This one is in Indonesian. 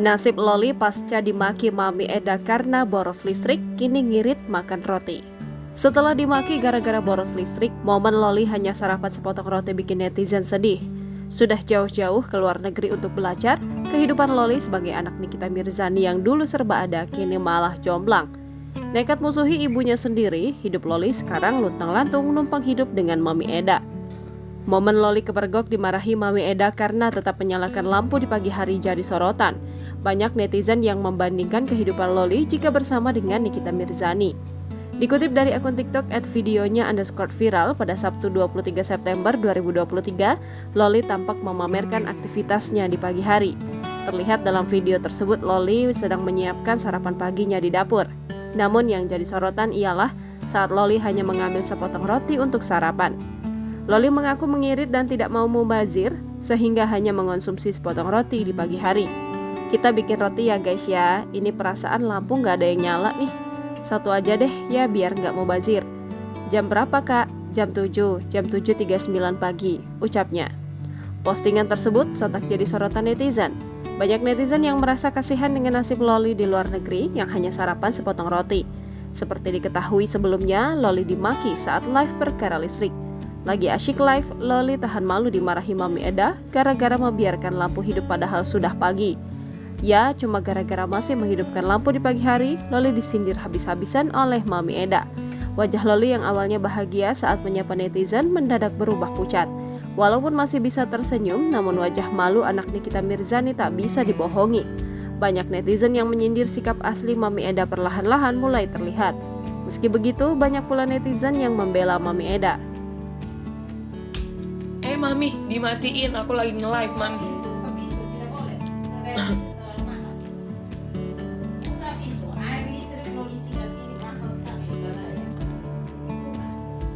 Nasib Loli pasca dimaki Mami Eda karena boros listrik, kini ngirit makan roti. Setelah dimaki gara-gara boros listrik, momen Loli hanya sarapan sepotong roti bikin netizen sedih. Sudah jauh-jauh ke luar negeri untuk belajar, kehidupan Loli sebagai anak Nikita Mirzani yang dulu serba ada, kini malah jomblang. Nekat musuhi ibunya sendiri, hidup Loli sekarang luntang-lantung numpang hidup dengan Mami Eda. Momen Loli kepergok dimarahi Mami Eda karena tetap menyalakan lampu di pagi hari jadi sorotan. Banyak netizen yang membandingkan kehidupan Loli jika bersama dengan Nikita Mirzani. Dikutip dari akun TikTok @videonya_viral pada Sabtu 23 September 2023, Loli tampak memamerkan aktivitasnya di pagi hari. Terlihat dalam video tersebut Loli sedang menyiapkan sarapan paginya di dapur. Namun yang jadi sorotan ialah saat Loli hanya mengambil sepotong roti untuk sarapan. Loli mengaku mengirit dan tidak mau mubazir sehingga hanya mengonsumsi sepotong roti di pagi hari. Kita bikin roti ya guys ya, ini perasaan lampu gak ada yang nyala nih. Satu aja deh ya biar gak mubazir. Jam berapa kak? Jam 7, jam 7.39 pagi, ucapnya. Postingan tersebut sontak jadi sorotan netizen. Banyak netizen yang merasa kasihan dengan nasib Loli di luar negeri yang hanya sarapan sepotong roti. Seperti diketahui sebelumnya, Loli dimaki saat live perkara listrik. Lagi asyik live, Loli tahan malu dimarahi Mami Eda gara-gara membiarkan lampu hidup padahal sudah pagi. Ya, cuma gara-gara masih menghidupkan lampu di pagi hari, Loli disindir habis-habisan oleh Mami Eda. Wajah Loli yang awalnya bahagia saat menyapa netizen mendadak berubah pucat. Walaupun masih bisa tersenyum, namun wajah malu anak Nikita Mirzani tak bisa dibohongi. Banyak netizen yang menyindir sikap asli Mami Eda perlahan-lahan mulai terlihat. Meski begitu, banyak pula netizen yang membela Mami Eda. Mami, dimatiin, aku lagi nge-live, Mami.